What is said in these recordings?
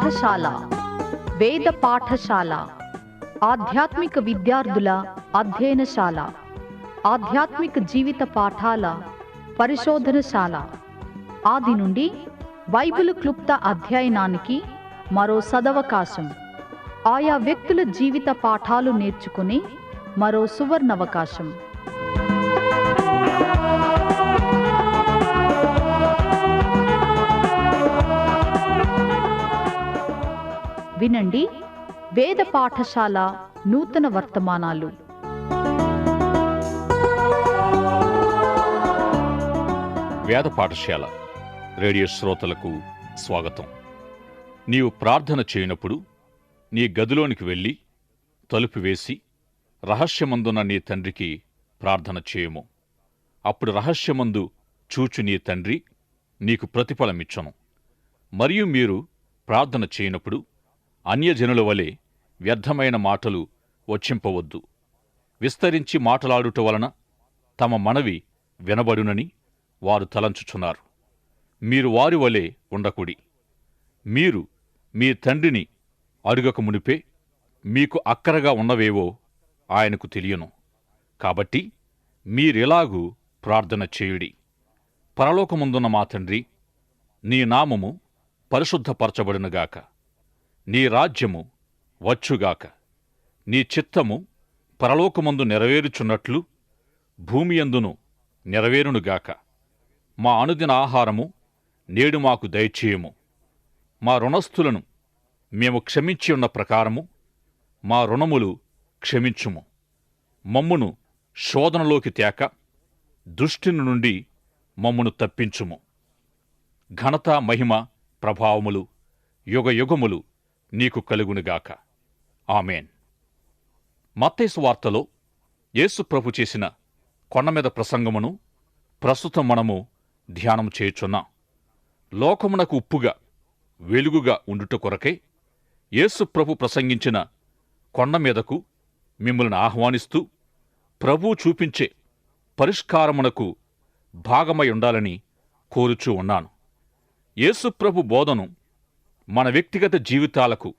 పాఠశాల వేద పాఠశాల ఆధ్యాత్మిక విద్యార్థుల అధ్యయనశాల ఆధ్యాత్మిక జీవిత పాఠాల పరిశోధనశాల ఆది నుండి బైబిలు క్లుప్త అధ్యయనానికి మరో సదవకాశం. ఆయా వ్యక్తుల జీవిత పాఠాలు నేర్చుకునే మరో సువర్ణవకాశం. వినండి వేద పాఠశాల నూతన వర్తమానాలు. వేద పాఠశాల రేడియో శ్రోతలకు స్వాగతం. నీవు ప్రార్థన చేయనప్పుడు నీ గదిలోనికి వెళ్ళి తలుపు వేసి రహస్యమందున్న నీ తండ్రికి ప్రార్థన చేయము. అప్పుడు రహస్యమందు చూచు నీ తండ్రి నీకు ప్రతిఫలమిచ్చును. మరియు మీరు ప్రార్థన చేయనప్పుడు అన్యజనుల వలె వ్యర్థమైన మాటలు వచ్చింపవద్దు. విస్తరించి మాటలాడుట వలన తమ మనవి వినబడునని వారు తలంచుచున్నారు. మీరు వారి వలె ఉండకుడి. మీరు మీ తండ్రిని అడుగక మునిపే మీకు అక్కరగా ఉన్నవేవో ఆయనకు తెలియను. కాబట్టి మీరెలాగూ ప్రార్థన చేయుడి. పరలోకముందున్న మా తండ్రి, నీ నామము పరిశుద్ధపరచబడునుగాక. నీ రాజ్యము వచ్చుగాక. నీ చిత్తము పరలోకమందు నెరవేరుచున్నట్లు భూమియందును నెరవేరునుగాక. మా అనుదిన ఆహారము నేడు మాకు దయచేయము. మా రుణస్థులను మేము క్షమించి ఉన్న ప్రకారము మా రుణములు క్షమించుము. మమ్మును శోధనలోకి తేక దుష్టుని నుండి మమ్మును తప్పించుము. ఘనత, మహిమ, ప్రభావములు యుగయుగములు నీకు కలుగునుగాక. ఆమేన్. మత్తయి సువార్తలో యేసు ప్రభు చేసిన కొండమీద ప్రసంగమును ప్రస్తుతం మనము ధ్యానం చేయుచున్నాం. లోకమునకు ఉప్పుగా వెలుగుగా ఉండుట కొరకై యేసు ప్రభు ప్రసంగించిన కొండమీదకు మిమ్మల్ని ఆహ్వానిస్తూ ప్రభువు చూపించే పరిష్కారమునకు భాగమై ఉండాలని కోరుచూ ఉన్నాను. యేసు ప్రభు బోధను మన వ్యక్తిగత జీవితాలకు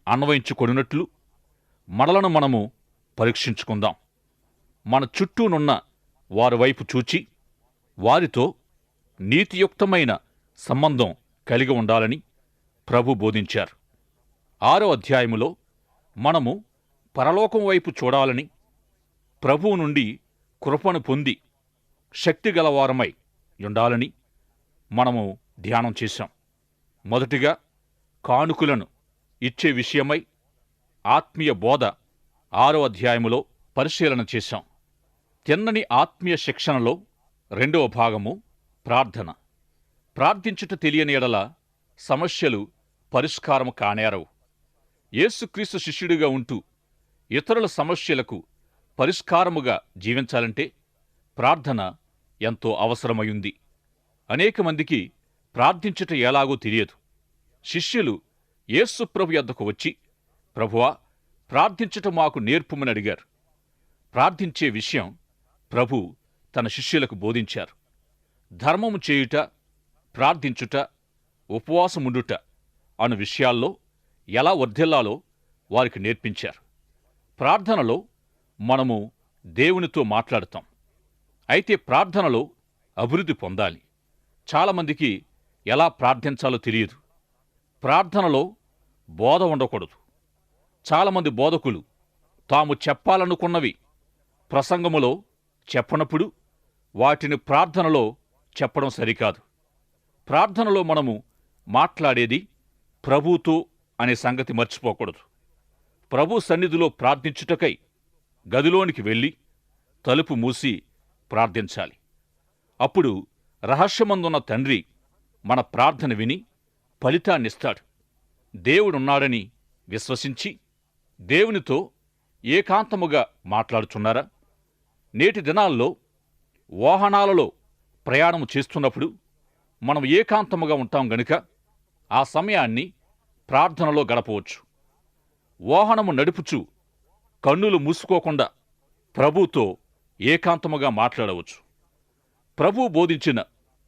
అన్వయించుకొనినట్లు మనలను మనము పరీక్షించుకుందాం. మన చుట్టూనున్న వారి వైపు చూచి వారితో నీతియుక్తమైన సంబంధం కలిగి ఉండాలని ప్రభు బోధించారు. 6వ అధ్యాయములో మనము పరలోకం వైపు చూడాలని, ప్రభువు నుండి కృపను పొంది శక్తిగలవారమై ఉండాలని మనము ధ్యానం చేశాం. మొదటిగా కానుకలను ఇచ్చే విషయమై ఆత్మీయ బోధ 6వ అధ్యాయములో పరిశీలన చేశాం. తిన్నని ఆత్మీయ శిక్షణలో 2వ భాగము ప్రార్థన. ప్రార్థించుట తెలియని ఎడల సమస్యలు పరిష్కారము కానేరవు. యేసుక్రీస్తు శిష్యుడిగా ఉంటూ ఇతరుల సమస్యలకు పరిష్కారముగా జీవించాలంటే ప్రార్థన ఎంతో అవసరమైంది. అనేక మందికి ప్రార్థించుట ఎలాగో తెలియదు. శిష్యులు యేసు ప్రభు యొద్దకు వచ్చి, ప్రభువా, ప్రార్థించుట మాకు నేర్పుమని అడిగారు. ప్రార్థించే విషయం ప్రభు తన శిష్యులకు బోధించారు. ధర్మము చేయుట, ప్రార్థించుట, ఉపవాసముండుట అను విషయాల్లో ఎలా వర్ధిల్లాలో వారికి నేర్పించారు. ప్రార్థనలో మనము దేవునితో మాట్లాడతాం. అయితే ప్రార్థనలో అభివృద్ధి పొందాలి. చాలామందికి ఎలా ప్రార్థించాలో తెలియదు. ప్రార్థనలో బోధ ఉండకూడదు. చాలామంది బోధకులు తాము చెప్పాలనుకున్నవి ప్రసంగములో చెప్పనప్పుడు వాటిని ప్రార్థనలో చెప్పడం సరికాదు. ప్రార్థనలో మనము మాట్లాడేది ప్రభువుతో అనే సంగతి మర్చిపోకూడదు. ప్రభు సన్నిధిలో ప్రార్థించుటకై గదిలోనికి వెళ్ళి తలుపు మూసి ప్రార్థించాలి. అప్పుడు రహస్యమందున్న తండ్రి మన ప్రార్థన విని ఫలితాన్నిస్తాడు. దేవుడున్నాడని విశ్వసించి దేవునితో ఏకాంతముగా మాట్లాడుచున్నారా? నేటి దినాల్లో వాహనాలలో ప్రయాణము చేస్తున్నప్పుడు మనం ఏకాంతముగా ఉంటాం గనుక ఆ సమయాన్ని ప్రార్థనలో గడపవచ్చు. వాహనము నడుపుచు కన్నులు మూసుకోకుండా ప్రభువుతో ఏకాంతముగా మాట్లాడవచ్చు. ప్రభువు బోధించిన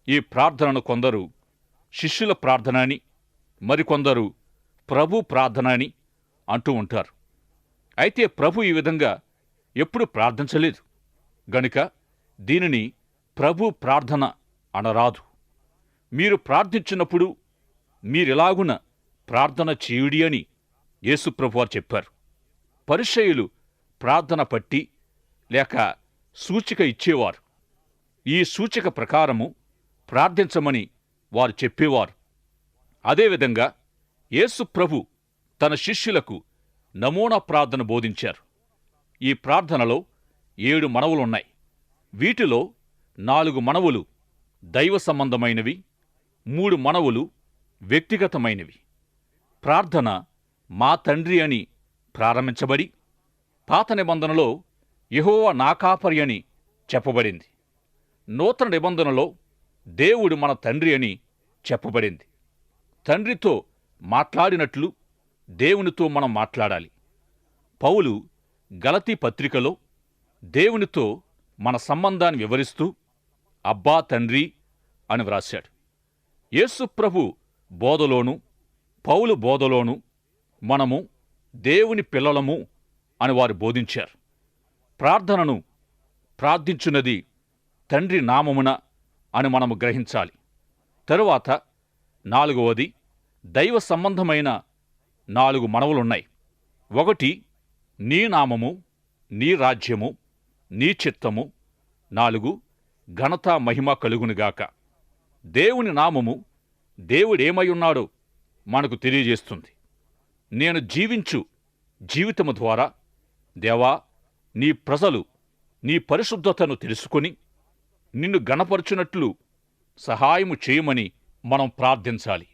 ఈ ప్రార్థనను కొందరు శిష్యుల ప్రార్థన అని, మరికొందరు ప్రభు ప్రార్థన అని అంటూ ఉంటారు. అయితే ప్రభు ఈ విధంగా ఎప్పుడు ప్రార్థించలేదు గనుక దీనిని ప్రభు ప్రార్థన అనరాదు. మీరు ప్రార్థించినప్పుడు మీరెలాగున ప్రార్థన చేయుడి అని యేసుప్రభువారు చెప్పారు. పరిసయ్యులు ప్రార్థన పట్టి లేక సూచిక ఇచ్చేవారు. ఈ సూచిక ప్రకారము ప్రార్థించమని వారు చెప్పేవారు. అదేవిధంగా యేసు ప్రభు తన శిష్యులకు నమూనా ప్రార్థన బోధించారు. ఈ ప్రార్థనలో 7 మనవులున్నాయి. వీటిలో 4 మనవులు దైవ సంబంధమైనవి, 3 మనవులు వ్యక్తిగతమైనవి. ప్రార్థన మా తండ్రి అని ప్రారంభించబడి పాత నిబంధనలో యెహోవా నా కాపరి అని చెప్పబడింది. నూతన నిబంధనలో దేవుడు మన తండ్రి అని చెప్పబడింది. తండ్రితో మాట్లాడినట్లు దేవునితో మనం మాట్లాడాలి. పౌలు గలతీ పత్రికలో దేవునితో మన సంబంధాన్ని వివరిస్తూ అబ్బా తండ్రి అని వ్రాశాడు. యేసు ప్రభు బోధలోను పౌలు బోధలోను మనము దేవుని పిల్లలము అని వారు బోధించారు. ప్రార్థనను ప్రార్థించున్నది తండ్రి నామమున అని మనము గ్రహించాలి. తరువాత 4వది దైవ సంబంధమైన 4 మనవులున్నాయి. 1 నీ నామము, నీ రాజ్యము, నీ చిత్తము. 4 ఘనత మహిమ కలుగునుగాక. దేవుని నామము దేవుడేమయ్యున్నాడో మనకు తెలియజేస్తుంది. నేను జీవించు జీవితము ద్వారా దేవా నీ ప్రజలు నీ పరిశుద్ధతను తెలుసుకొని నిన్ను గణపరచునట్లు సహాయము చేయమని మనం ప్రార్థించాలి.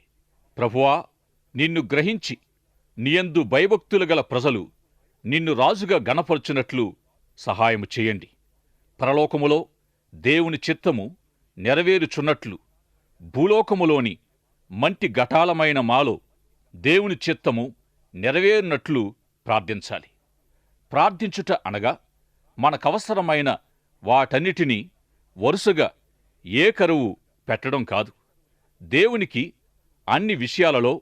ప్రభువా, నిన్ను గ్రహించి నీయందు భయభక్తులు గల ప్రజలు నిన్ను రాజుగా గణపరచునట్లు సహాయము చేయండి. పరలోకములో దేవుని చిత్తము నెరవేరుచున్నట్లు భూలోకములోని మంటి ఘటాలమైన మాలో దేవుని చిత్తము నెరవేరినట్లు ప్రార్థించాలి. ప్రార్థించుట అనగా మనకవసరమైన వాటన్నిటినీ వరుసగా ఏకరువు పెట్టడం కాదు. దేవునికి అన్ని విషయాలలో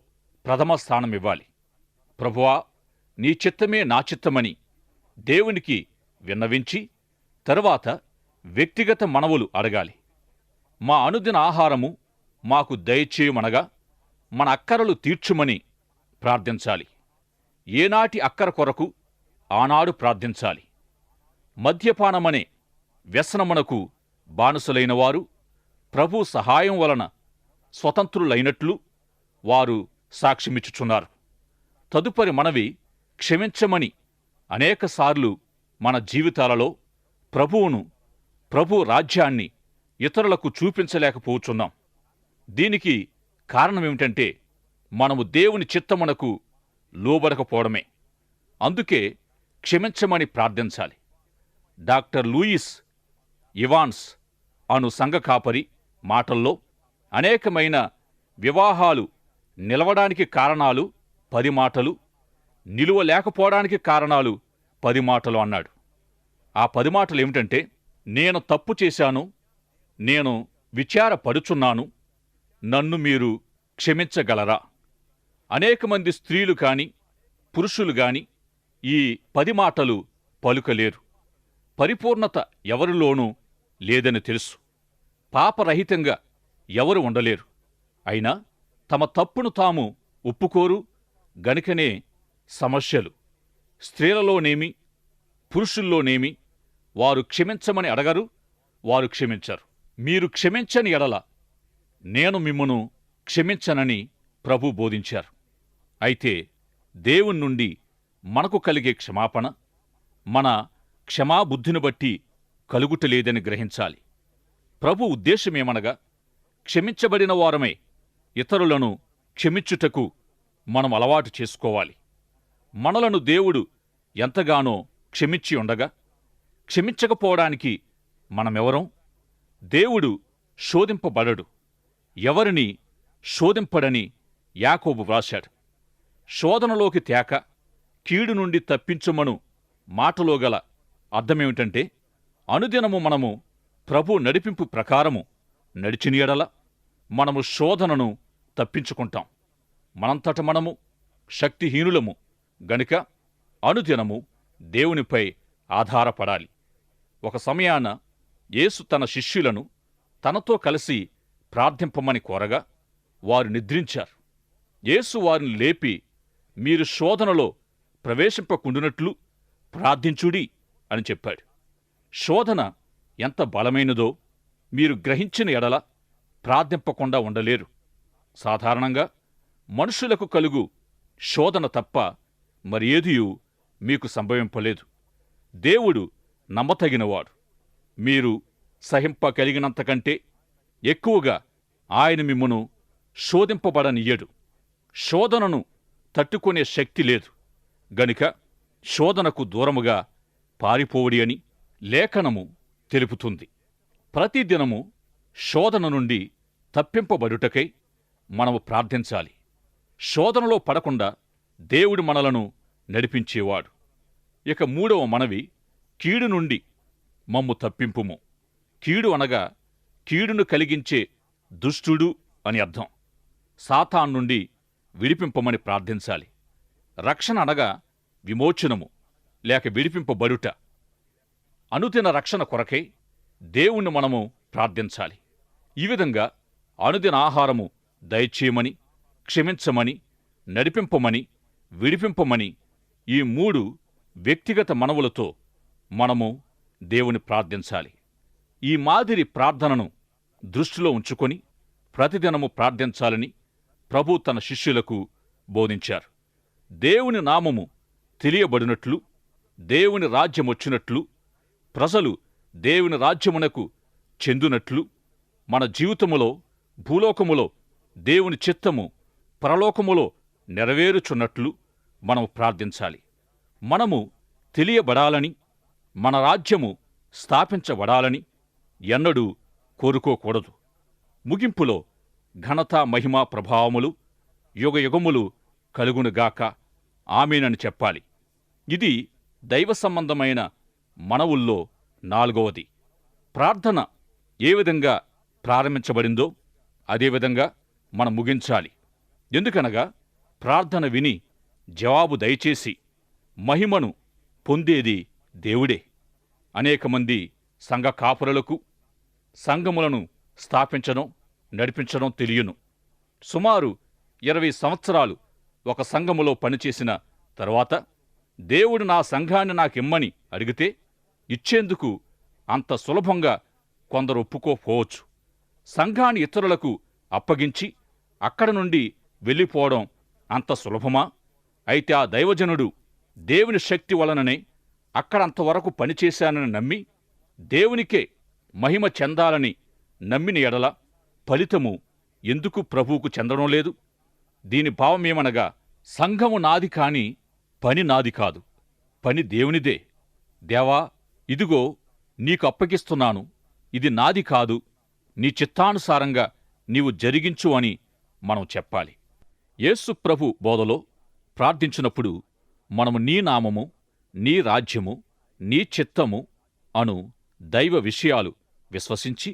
ప్రథమ స్థానమివ్వాలి. ప్రభువా, నీ చిత్తమే నా చిత్తమని దేవునికి విన్నవించి తరువాత వ్యక్తిగత మనవులు అడగాలి. మా అనుదిన ఆహారము మాకు దయచేయమనగా మన అక్కరలు తీర్చుమని ప్రార్థించాలి. ఏనాటి అక్కర కొరకు ఆనాడు ప్రార్థించాలి. మద్యపానమనే వ్యసనమునకు బానిసలైన వారు ప్రభు సహాయం వలన స్వతంత్రులైనట్లు వారు సాక్ష్యమిచ్చుచున్నారు. తదుపరి మనవి క్షమించమని అనేకసార్లు మన జీవితాలలో ప్రభు రాజ్యాన్ని ఇతరులకు చూపించలేకపోతున్నాం. దీనికి కారణమేమిటంటే మనము దేవుని చిత్తమునకు లోబడకపోవడమే. అందుకే క్షమించమని ప్రార్థించాలి. డాక్టర్ లూయిస్ ఇవాన్స్ అను సంఘ కాపరి మాటల్లో అనేకమైన వివాహాలు నిలవడానికి కారణాలు 10 మాటలు, నిలువలేకపోవడానికి కారణాలు 10 మాటలు అన్నాడు. ఆ 10 మాటలు ఏమిటంటే, నేను తప్పు చేశాను, నేను విచారపడుచున్నాను, నన్ను మీరు క్షమించగలరా? అనేక మంది స్త్రీలు కాని పురుషులు గాని ఈ 10 మాటలు పలుకలేరు. పరిపూర్ణత ఎవరిలోనూ లేదని తెలుసు. పాపరహితంగా ఎవరు ఉండలేరు. అయినా తమ తప్పును తాము ఒప్పుకోరు గనుకనే సమస్యలు. స్త్రీలలోనేమి పురుషుల్లోనేమి వారు క్షమించమని అడగరు, వారు క్షమించరు. మీరు క్షమించని ఎడల నేను మిమ్మును క్షమించనని ప్రభు బోధించారు. అయితే దేవుని నుండి మనకు కలిగే క్షమాపణ మన క్షమాబుద్ధిని బట్టి కలుగుటలేదని గ్రహించాలి. ప్రభు ఉద్దేశమేమనగా క్షమించబడిన వారమే ఇతరులను క్షమించుటకు మనం అలవాటు చేసుకోవాలి. మనలను దేవుడు ఎంతగానో క్షమించి ఉండగా క్షమించకపోవడానికి మనమెవరం? దేవుడు శోధింపబడడు, ఎవరిని శోధింపడని యాకోబు వ్రాశాడు. శోధనలోకి తేక కీడు నుండి తప్పించుమను మాటలో గల అర్థమేమిటంటే, అనుదినము మనము ప్రభు నడిపింపు ప్రకారము నడిచిన యెడల మనము శోధనను తప్పించుకుంటాం. మనంతట మనము శక్తిహీనులము గనుక అనుదినము దేవునిపై ఆధారపడాలి. ఒక సమయాన యేసు తన శిష్యులను తనతో కలిసి ప్రార్థింపమని కోరగా వారు నిద్రించారు. యేసు వారిని లేపి, మీరు శోధనలో ప్రవేశింపకుండునట్లు ప్రార్థించుడి అని చెప్పాడు. శోధన ఎంత బలమైనదో మీరు గ్రహించిన ఎడల ప్రార్థింపకుండా ఉండలేరు. సాధారణంగా మనుషులకు కలుగు శోధన తప్ప మరి ఏదియూ మీకు సంభవింపలేదు. దేవుడు నమ్మతగినవాడు. మీరు సహింపగలిగినంతకంటే ఎక్కువగా ఆయన మిమ్మును శోధింపబడనియ్యడు. శోధనను తట్టుకునే శక్తి లేదు గనుక శోధనకు దూరముగా పారిపోవుడి అని లేఖనము తెలుపుతుంది. ప్రతిదినము శోధన నుండి తప్పింపబడుటకై మనము ప్రార్థించాలి. శోధనలో పడకుండా దేవుడు మనలను నడిపించేవాడు. ఇక మూడవ మనవి, కీడు నుండి మమ్ము తప్పింపుము. కీడు అనగా కీడును కలిగించే దుష్టుడు అని అర్థం. సాతాను నుండి విడిపింపమని ప్రార్థించాలి. రక్షణ అనగా విమోచనము లేక విడిపింపబడుట. అనుదిన రక్షణ కొరకై దేవుణ్ణి మనము ప్రార్థించాలి. ఈ విధంగా అనుదిన ఆహారము దయచేయమని, క్షమించమని, నడిపింపమని, విడిపింపమని ఈ 3 వ్యక్తిగత మనవులతో మనము దేవుని ప్రార్థించాలి. ఈ మాదిరి ప్రార్థనను దృష్టిలో ఉంచుకొని ప్రతిదినము ప్రార్థించాలని ప్రభు తన శిష్యులకు బోధించారు. దేవుని నామము తెలియబడినట్లు, దేవుని రాజ్యమొచ్చినట్లు, ప్రజలు దేవుని రాజ్యమునకు చెందునట్లు, మన జీవితములో భూలోకములో దేవుని చిత్తము పరలోకములో నెరవేరుచున్నట్లు మనము ప్రార్థించాలి. మనము తెలియబడాలని, మన రాజ్యము స్థాపించబడాలని ఎన్నడూ కోరుకోకూడదు. ముగింపులో ఘనత, మహిమ, ప్రభావములు యుగయుగములు కలుగునుగాక, ఆమేనని చెప్పాలి. ఇది దైవ సంబంధమైన మనవుల్లో 4వది. ప్రార్థన ఏ విధంగా ప్రారంభించబడిందో అదేవిధంగా మనం ముగించాలి. ఎందుకనగా ప్రార్థన విని జవాబు దయచేసి మహిమను పొందేది దేవుడే. అనేక మంది సంఘ కాపురులకు సంఘములను స్థాపించడం, నడిపించడం తెలియను. సుమారు 20 సంవత్సరాలు ఒక సంఘములో పనిచేసిన తరువాత దేవుడు నా సంఘాన్ని నాకిమ్మని అడిగితే ఇచ్చేందుకు అంత సులభంగా కొందరు ఒప్పుకోపోవచ్చు. సంఘాన్ని ఇతరులకు అప్పగించి అక్కడ నుండి వెళ్ళిపోవడం అంత సులభమా? అయితే ఆ దైవజనుడు దేవుని శక్తి వలననే అక్కడంతవరకు పనిచేశానని నమ్మి దేవునికే మహిమ చెందాలని నమ్మిన ఎడల ఫలితము ఎందుకు ప్రభువుకు చెందడం లేదు? దీని భావమేమనగా, సంఘము నాది కాని పని నాది కాదు, పని దేవునిదే. దేవా, ఇదిగో నీకు అప్పగిస్తున్నాను, ఇది నాది కాదు, నీ చిత్తానుసారంగా నీవు జరిగించు అని మనం చెప్పాలి. యేసు ప్రభు బోధలో ప్రార్థించినప్పుడు మనము నీ నామము, నీ రాజ్యము, నీ చిత్తము అను దైవ విషయాలు విశ్వసించి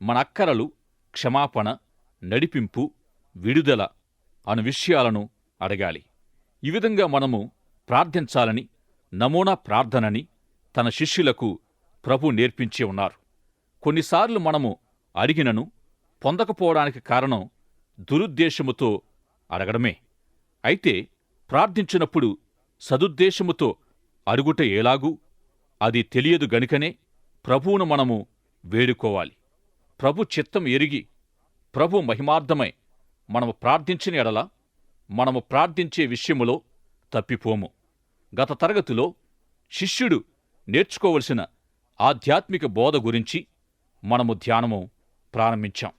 మన అక్కరలు, క్షమాపణ, నడిపింపు, విడుదల అను విషయాలను అడగాలి. ఈ విధంగా మనము ప్రార్థించాలని నమూనా ప్రార్థనని తన శిష్యులకు ప్రభు నేర్పించి ఉన్నారు. కొన్నిసార్లు మనము అడిగినను పొందకపోవడానికి కారణం దురుద్దేశముతో అడగడమే. అయితే ప్రార్థించినప్పుడు సదుద్దేశముతో అడుగుట ఎలాగూ అది తెలియదు గనుకనే ప్రభువును మనము వేడుకోవాలి. ప్రభు చిత్తం ఎరిగి ప్రభు మహిమార్థమై మనము ప్రార్థించిన ఎడల మనము ప్రార్థించే విషయములో తప్పిపోము. గత తరగతిలో శిష్యుడు నేర్చుకోవలసిన ఆధ్యాత్మిక బోధ గురించి మనము ధ్యానము ప్రారంభించాం.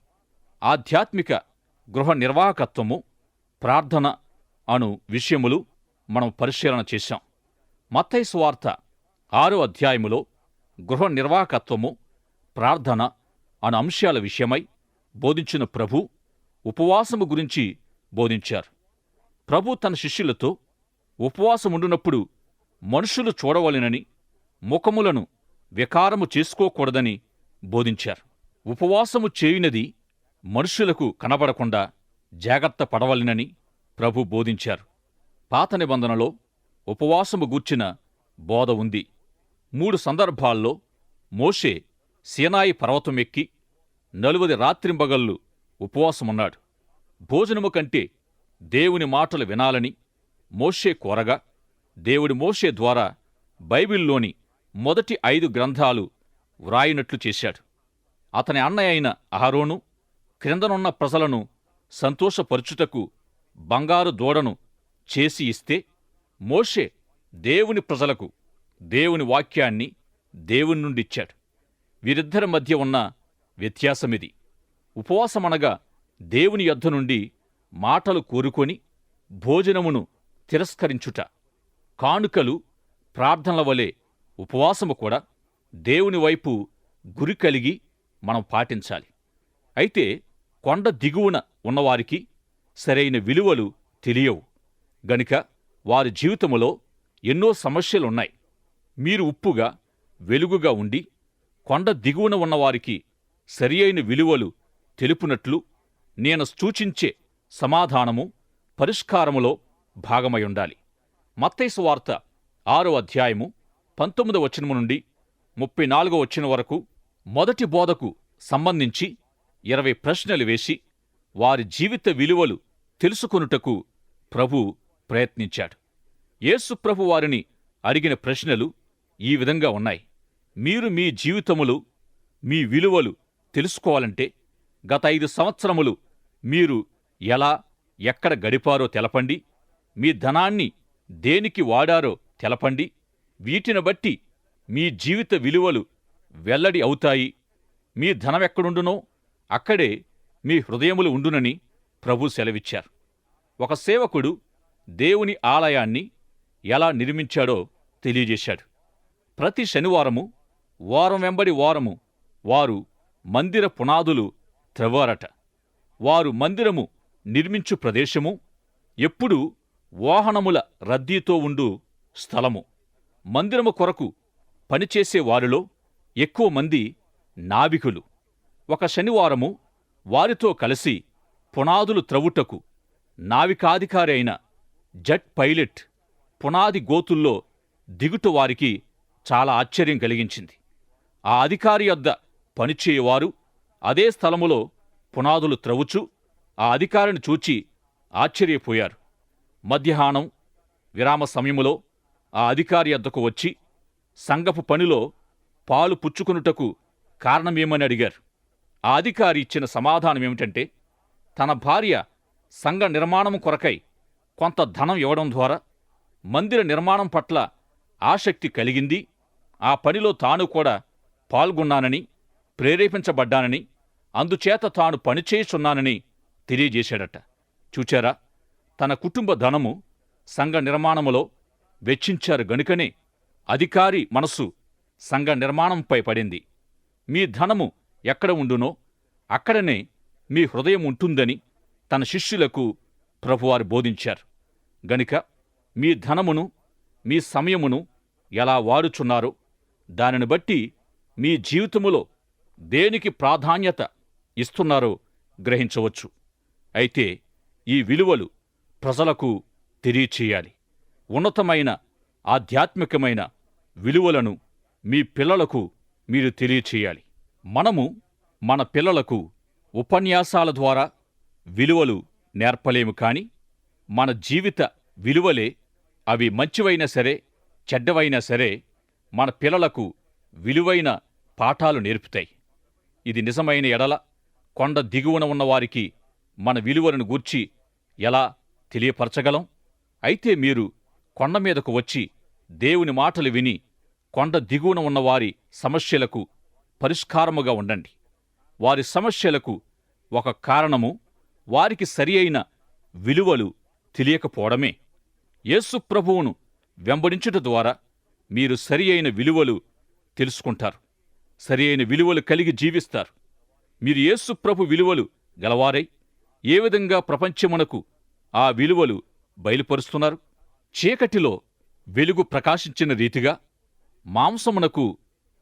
ఆధ్యాత్మిక గృహ నిర్వాహకత్వము, ప్రార్థన అను విషయములు మనం పరిశీలన చేశాం. మత్తయి సువార్త 6వ అధ్యాయములో గృహ నిర్వాహకత్వము, ప్రార్థన అను అంశాల విషయమై బోధించిన ప్రభు ఉపవాసము గురించి బోధించారు. ప్రభు తన శిష్యులతో ఉపవాసముండునప్పుడు మనుషులు చూడవలెనని, ముఖములను వికారము చేసుకోకూడదని బోధించారు. ఉపవాసము చేయునది మనుషులకు కనబడకుండా జాగ్రత్త పడవలెనని ప్రభు బోధించారు. పాత నిబంధనలో ఉపవాసము గూర్చిన బోధ ఉంది. 3 సందర్భాల్లో మోషే సీనాయి పర్వతం ఎక్కి 40 రాత్రింబగళ్ళు ఉపవాసమున్నాడు. భోజనము కంటే దేవుని మాటలు వినాలని మోషే కోరగా దేవుడి మోషే ద్వారా బైబిల్లోని మొదటి 5 గ్రంథాలు వ్రాయినట్లు చేశాడు. అతని అన్నయ్య అయిన అహరోను క్రిందనున్న ప్రజలను సంతోషపరుచుటకు బంగారు దూడను చేసి ఇస్తే, మోషే దేవుని ప్రజలకు దేవుని వాక్యాన్ని దేవుని నుండిచ్చాడు. వీరిద్దరి మధ్య ఉన్న వ్యత్యాసమిది. ఉపవాసమనగా దేవుని యొద్ద నుండి మాటలు కోరుకొని భోజనమును తిరస్కరించుట. కానుకలు, ప్రార్థనల వలె ఉపవాసము కూడా దేవుని వైపు గురి కలిగి మనం పాటించాలి. అయితే కొండ దిగువన ఉన్నవారికి సరైన విలువలు తెలియవు గనుక వారి జీవితములో ఎన్నో సమస్యలున్నాయి. మీరు ఉప్పుగా, వెలుగుగా ఉండి కొండ దిగువన ఉన్నవారికి సరి అయిన విలువలు తెలుపునట్లు నేను సూచించే సమాధానము, పరిష్కారములో భాగమయుండాలి. మత్తయి సువార్త 6వ అధ్యాయము 19వ వచనము నుండి 34వ వచనం వరకు మొదటి బోధకు సంబంధించి 20 ప్రశ్నలు వేసి వారి జీవిత విలువలు తెలుసుకొనుటకు ప్రభు ప్రయత్నించాడు. యేసు ప్రభు వారిని అడిగిన ప్రశ్నలు ఈ విధంగా ఉన్నాయి. మీరు మీ జీవితములు, మీ విలువలు తెలుసుకోవాలంటే గత 5 సంవత్సరములు మీరు ఎలా, ఎక్కడ గడిపారో తెలపండి. మీ ధనాన్ని దేనికి వాడారో తెలపండి. వీటిని బట్టి మీ జీవిత విలువలు వెల్లడి అవుతాయి. మీ ధనమెక్కడుండునో అక్కడే మీ హృదయములు ఉండునని ప్రభు సెలవిచ్చారు. ఒక సేవకుడు దేవుని ఆలయాన్ని ఎలా నిర్మించాడో తెలియజేశాడు. ప్రతి శనివారము, వారం వెంబడి వారము వారు మందిర పునాదులు త్రవ్వారట. వారు మందిరము నిర్మించు ప్రదేశము ఎప్పుడూ వాహనముల రద్దీతో ఉండు స్థలము. మందిరము కొరకు పనిచేసే వారిలో ఎక్కువ మంది నావికులు. ఒక శనివారము వారితో కలిసి పునాదులు త్రవ్వుటకు నావికాధికారి అయిన జెట్ పైలట్ పునాది గోతుల్లో దిగుట వారికి చాలా ఆశ్చర్యం కలిగించింది. ఆ అధికారి యొద్ద పనిచేయువారు అదే స్థలములో పునాదులు త్రవ్వుచు ఆ అధికారిని చూచి ఆశ్చర్యపోయారు. మధ్యాహ్నం విరామ సమయములో ఆ అధికారి యొద్దకు వచ్చి సంఘపు పనిలో పాలు పుచ్చుకొనుటకు కారణమేమని అడిగారు. ఆ అధికారి ఇచ్చిన సమాధానమేమిటంటే, తన భార్య సంఘ నిర్మాణం కొరకై కొంత ధనం ఇవ్వడం ద్వారా మందిర నిర్మాణం పట్ల ఆసక్తి కలిగింది. ఆ పనిలో తాను కూడా పాల్గొన్నానని, ప్రేరేపించబడ్డానని, అందుచేత తాను పనిచేయుచున్నానని తెలియజేశాడట. చూచారా, తన కుటుంబ ధనము సంఘ నిర్మాణములో వెచ్చించారు గనుకనే అధికారి మనసు సంఘ నిర్మాణంపై పడింది. మీ ధనము ఎక్కడ ఉండునో అక్కడనే మీ హృదయం ఉంటుందని తన శిష్యులకు ప్రభువారు బోధించారు. గనుక మీ ధనమును, మీ సమయమును ఎలా వాడుచున్నారో దానిని బట్టి మీ జీవితములో దేనికి ప్రాధాన్యత ఇస్తున్నారో గ్రహించవచ్చు. అయితే ఈ విలువలు ప్రజలకు తెలియచేయాలి. ఉన్నతమైన ఆధ్యాత్మికమైన విలువలను మీ పిల్లలకు మీరు తెలియచేయాలి. మనము మన పిల్లలకు ఉపన్యాసాల ద్వారా విలువలు నేర్పలేము, కాని మన జీవిత విలువలే, అవి మంచివైనా సరే చెడ్డవైనా సరే, మన పిల్లలకు విలువైన పాఠాలు నేర్పుతాయి. ఇది నిజమైన ఎడల కొండ దిగువన ఉన్నవారికి మన విలువలను గూర్చి ఎలా తెలియపరచగలం? అయితే మీరు కొండ మీదకు వచ్చి దేవుని మాటలు విని కొండ దిగువన ఉన్నవారి సమస్యలకు పరిష్కారముగా ఉండండి. వారి సమస్యలకు ఒక కారణము వారికి సరి అయిన విలువలు తెలియకపోవడమే. యేసు ప్రభువును వెంబడించుట ద్వారా మీరు సరి అయిన విలువలు తెలుసుకుంటారు. సరి అయిన విలువలు కలిగి జీవిస్తారు. మీరు యేసు ప్రభు విలువలు గలవారై ఏ విధంగా ప్రపంచమునకు ఆ విలువలు బయలుపరుస్తున్నారు? చీకటిలో వెలుగు ప్రకాశించిన రీతిగా మాంసమునకు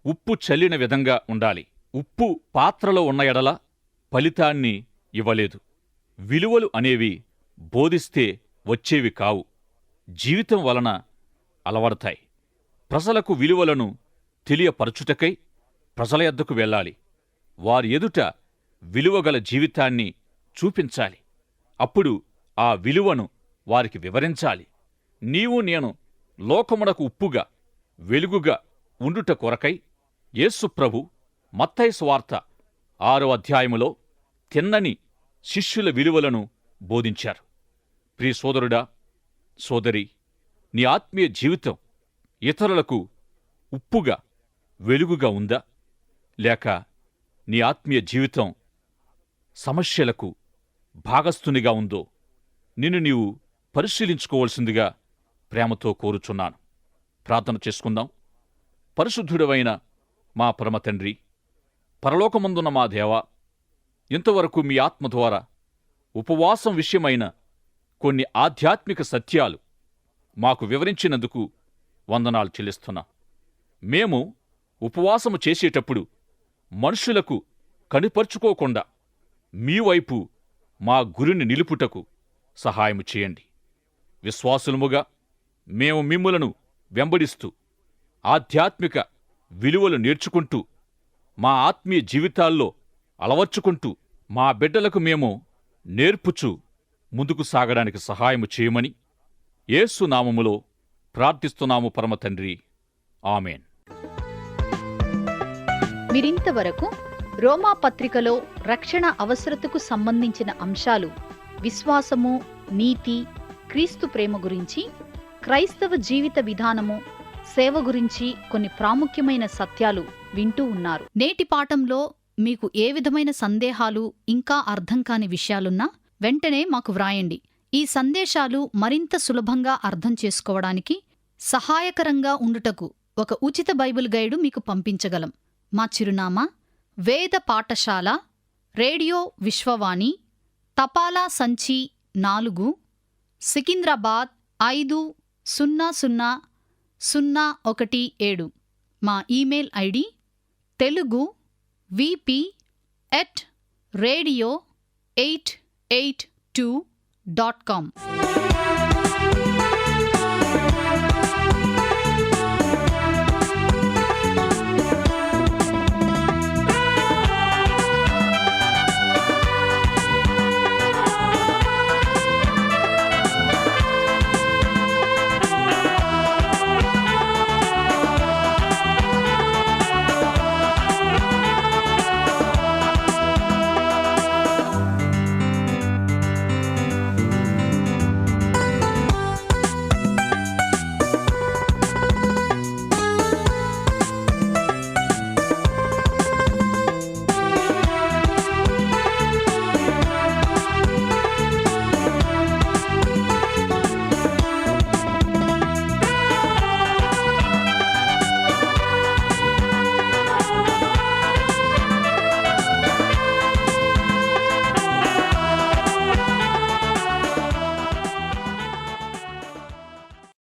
ఉప్పు చల్లిన విధంగా ఉండాలి. ఉప్పు పాత్రలో ఉన్న ఎడల ఫలితాన్ని ఇవ్వలేదు. విలువలు అనేవి బోధిస్తే వచ్చేవి కావు. జీవితం వలన అలవడతాయి. ప్రజలకు విలువలను తెలియపరచుటకై ప్రజల యొద్దకు వెళ్ళాలి. వారి ఎదుట విలువగల జీవితాన్ని చూపించాలి. అప్పుడు ఆ విలువను వారికి వివరించాలి. నీవు నేను లోకమునకు ఉప్పుగా వెలుగుగా ఉండుట కొరకై యేసు ప్రభు మత్తయి సువార్త 6వ అధ్యాయములో తిన్నని శిష్యుల విలువలను బోధించారు. ప్రియ సోదరుడా, సోదరి, నీ ఆత్మీయ జీవితం ఇతరులకు ఉప్పుగా వెలుగుగా ఉందా? లేక నీ ఆత్మీయ జీవితం సమస్యలకు భాగస్థునిగా ఉందో నిన్ను నీవు పరిశీలించుకోవలసిందిగా ప్రేమతో కోరుచున్నాను. ప్రార్థన చేసుకుందాం. పరిశుద్ధుడవైన మా పరమ తండ్రి, పరలోకమందున్న మా దేవా, ఇంతవరకు మీ ఆత్మ ద్వారా ఉపవాసం విషయమైన కొన్ని ఆధ్యాత్మిక సత్యాలు మాకు వివరించినందుకు వందనాలు చెల్లిస్తున్నా. మేము ఉపవాసము చేసేటప్పుడు మనుషులకు కనిపరుచుకోకుండా మీ వైపు మా గురిని నిలుపుటకు సహాయము చేయండి. విశ్వాసులముగా మేము మిమ్ములను వెంబడిస్తూ ఆధ్యాత్మిక విలువలు నేర్చుకుంటూ మా ఆత్మీయ జీవితాల్లో అలవర్చుకుంటూ మా బిడ్డలకు మేము నేర్పుచూ ముందుకు సాగడానికి సహాయము చేయమని యేసు నామములో ప్రార్థిస్తున్నాము పరమ తండ్రి. ఆమెన్. మీరింతవరకు రోమా పత్రికలో రక్షణ అవసరతకు సంబంధించిన అంశాలు, విశ్వాసము, నీతి, క్రీస్తు ప్రేమ గురించి, క్రైస్తవ జీవిత విధానము, సేవ గురించి కొన్ని ప్రాముఖ్యమైన సత్యాలు వింటూ ఉన్నారు. నేటి పాఠంలో మీకు ఏ విధమైన సందేహాలు, ఇంకా అర్థం కాని విషయాలున్నా వెంటనే మాకు వ్రాయండి. ఈ సందేశాలు మరింత సులభంగా అర్థం చేసుకోవడానికి సహాయకరంగా ఉండుటకు ఒక ఉచిత బైబిల్ గైడు మీకు పంపించగలం. మా చిరునామా: వేద పాఠశాల, రేడియో విశ్వవాణి, తపాలా సంచి 4, సికింద్రాబాద్ 500017. మా ఇమెయిల్ ఐడి telugu@radio882.com.